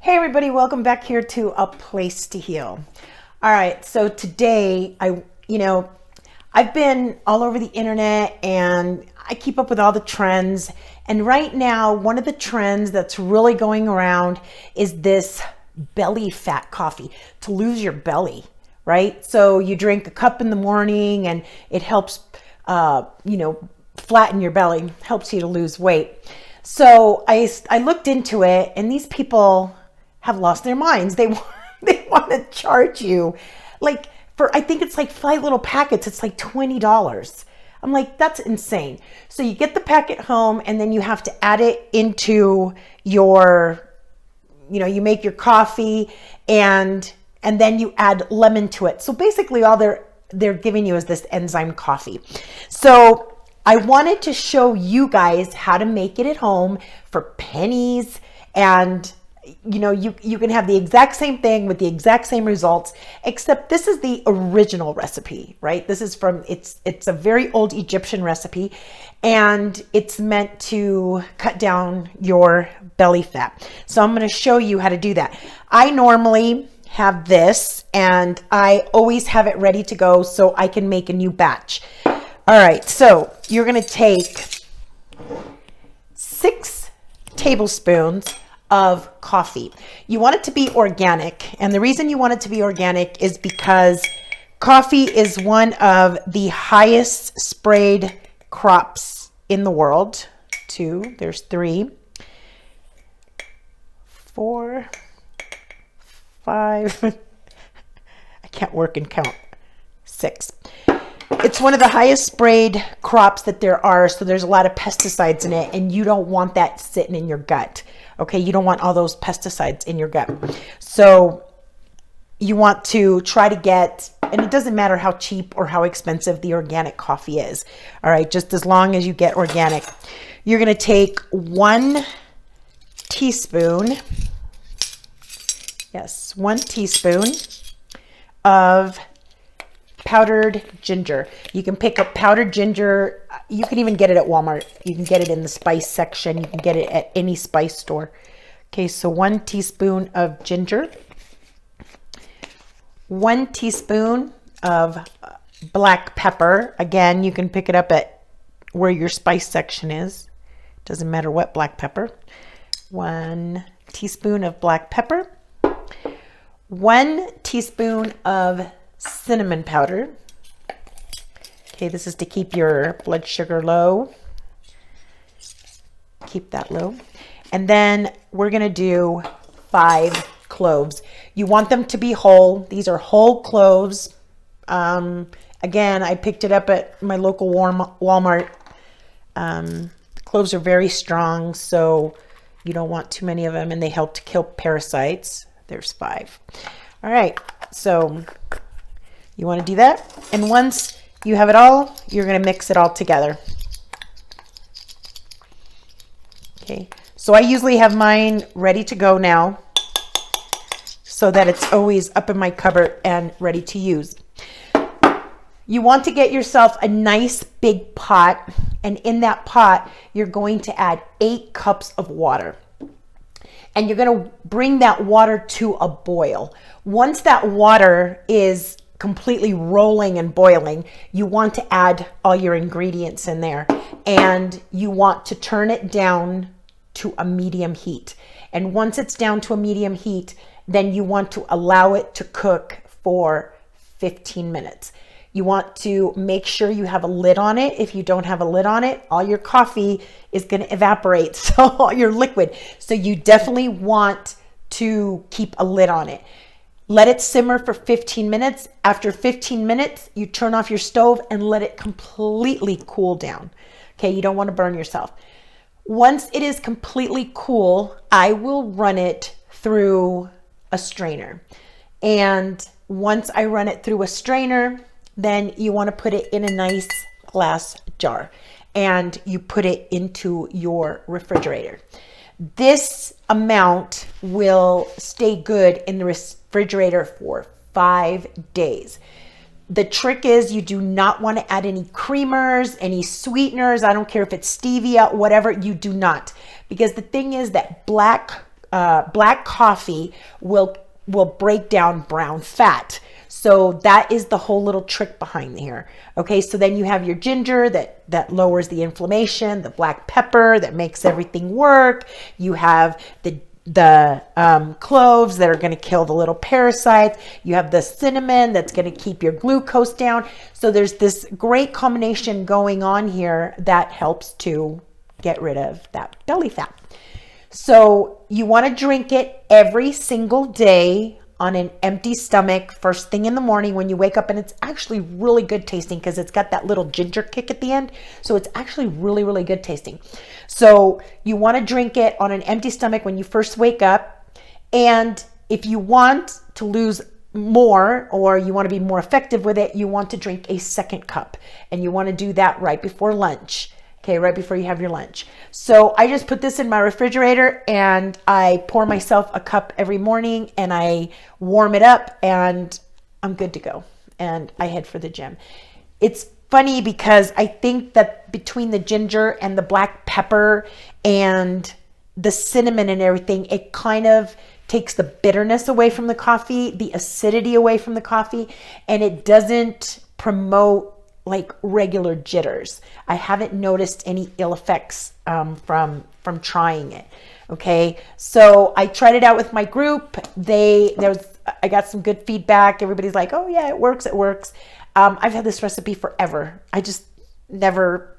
Hey everybody, welcome back here to A Place to Heal. All right, so today I've been all over the internet and I keep up with all the trends. And right now, one of the trends that's really going around is this belly fat coffee to lose your belly, right? So you drink a cup in the morning and it helps, flatten your belly, helps you to lose weight. So I looked into it, and these people have lost their minds. They want to charge you I think it's like 5 little packets. It's like $20. I'm like, that's insane. So you get the packet home and then you have to add it into your, you make your coffee and then you add lemon to it. So basically all they're giving you is this enzyme coffee. So I wanted to show you guys how to make it at home for pennies, and you can have the exact same thing with the exact same results, except this is the original recipe, right? This is it's a very old Egyptian recipe, and it's meant to cut down your belly fat. So I'm going to show you how to do that. I normally have this, and I always have it ready to go so I can make a new batch. All right, so you're going to take 6 tablespoons of coffee. You want it to be organic. And the reason you want it to be organic is because coffee is one of the highest sprayed crops in the world. 2, there's 3, 4, 5. I can't work and count. 6. It's one of the highest sprayed crops that there are, so there's a lot of pesticides in it, and you don't want that sitting in your gut. Okay, you don't want all those pesticides in your gut. So you want to try to get, and it doesn't matter how cheap or how expensive the organic coffee is. All right, just as long as you get organic. You're going to take 1 teaspoon, yes, 1 teaspoon of powdered ginger. You can pick up powdered ginger. You can even get it at Walmart. You can get it in the spice section. You can get it at any spice store. Okay, so 1 teaspoon of ginger, 1 teaspoon of black pepper. Again, you can pick it up at where your spice section is. Doesn't matter what black pepper. 1 teaspoon of black pepper, 1 teaspoon of cinnamon powder. Okay, this is to keep your blood sugar low. Keep that low. And then we're going to do 5 cloves. You want them to be whole. These are whole cloves. Again, I picked it up at my local Walmart. Cloves are very strong, so you don't want too many of them, and they help to kill parasites. There's 5. All right, so you want to do that. And once you have it all, you're going to mix it all together. Okay, so I usually have mine ready to go now so that it's always up in my cupboard and ready to use. You want to get yourself a nice big pot, and in that pot, you're going to add 8 cups of water. And you're going to bring that water to a boil. Once that water is completely rolling and boiling, you want to add all your ingredients in there, and you want to turn it down to a medium heat. And once it's down to a medium heat, then you want to allow it to cook for 15 minutes. You want to make sure you have a lid on it. If you don't have a lid on it, all your coffee is going to evaporate, so all your liquid. So you definitely want to keep a lid on it. Let it simmer for 15 minutes. After 15 minutes, you turn off your stove and let it completely cool down. Okay, you don't want to burn yourself. Once it is completely cool, I will run it through a strainer. And once I run it through a strainer, then you want to put it in a nice glass jar and you put it into your refrigerator. This amount will stay good in the refrigerator for 5 days. The trick is you do not want to add any creamers, any sweeteners. I don't care if it's stevia, whatever, you do not. Because the thing is that black black coffee will break down brown fat. So that is the whole little trick behind here. Okay, so then you have your ginger that lowers the inflammation, the black pepper that makes everything work. You have the cloves that are going to kill the little parasites. You have the cinnamon that's going to keep your glucose down. So there's this great combination going on here that helps to get rid of that belly fat. So you want to drink it every single day on an empty stomach, first thing in the morning when you wake up. And it's actually really good tasting because it's got that little ginger kick at the end. So it's actually really, really good tasting. So you want to drink it on an empty stomach when you first wake up. And if you want to lose more, or you want to be more effective with it, you want to drink a second cup. And you want to do that right before lunch. Okay, right before you have your lunch. So I just put this in my refrigerator and I pour myself a cup every morning and I warm it up and I'm good to go. And I head for the gym. It's funny because I think that between the ginger and the black pepper and the cinnamon and everything, it kind of takes the bitterness away from the coffee, the acidity away from the coffee, and it doesn't promote like regular jitters. I haven't noticed any ill effects from trying it. Okay, so I tried it out with my group. I got some good feedback. Everybody's like, "Oh yeah, it works. It works." I've had this recipe forever. I just never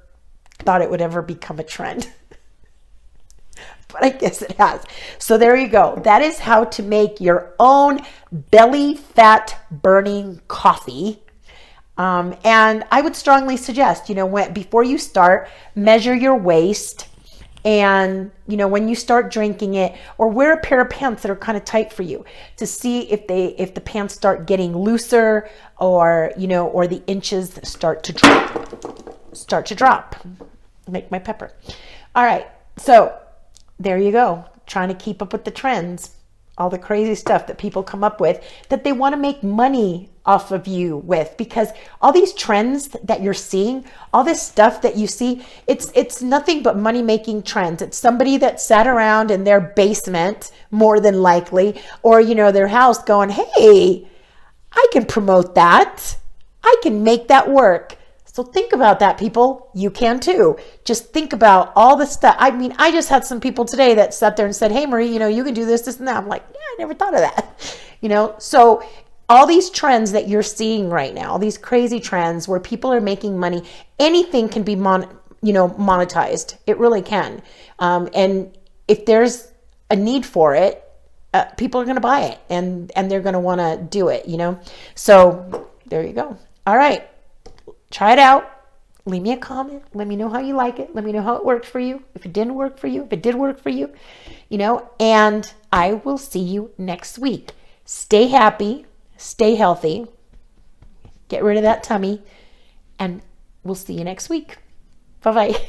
thought it would ever become a trend, but I guess it has. So there you go. That is how to make your own belly fat burning coffee. And I would strongly suggest, before you start, measure your waist, and, when you start drinking it, or wear a pair of pants that are kind of tight for you to see if the pants start getting looser, or, or the inches start to drop. Make my pepper. All right. So there you go. Trying to keep up with the trends, all the crazy stuff that people come up with that they want to make money off of you with, because all these trends that you're seeing, all this stuff that you see, it's nothing but money-making trends. It's somebody that sat around in their basement, more than likely, or, their house going, "Hey, I can promote that. I can make that work." So think about that, people. You can too. Just think about all the stuff. I mean, I just had some people today that sat there and said, "Hey, Marie, you can do this, this, and that." I'm like, yeah, I never thought of that. So all these trends that you're seeing right now, all these crazy trends where people are making money, anything can be monetized. It really can. And if there's a need for it, people are going to buy it and they're going to want to do it, So there you go. All right. Try it out. Leave me a comment. Let me know how you like it. Let me know how it worked for you. If it didn't work for you, if it did work for you, and I will see you next week. Stay happy, stay healthy, get rid of that tummy, and we'll see you next week. Bye-bye.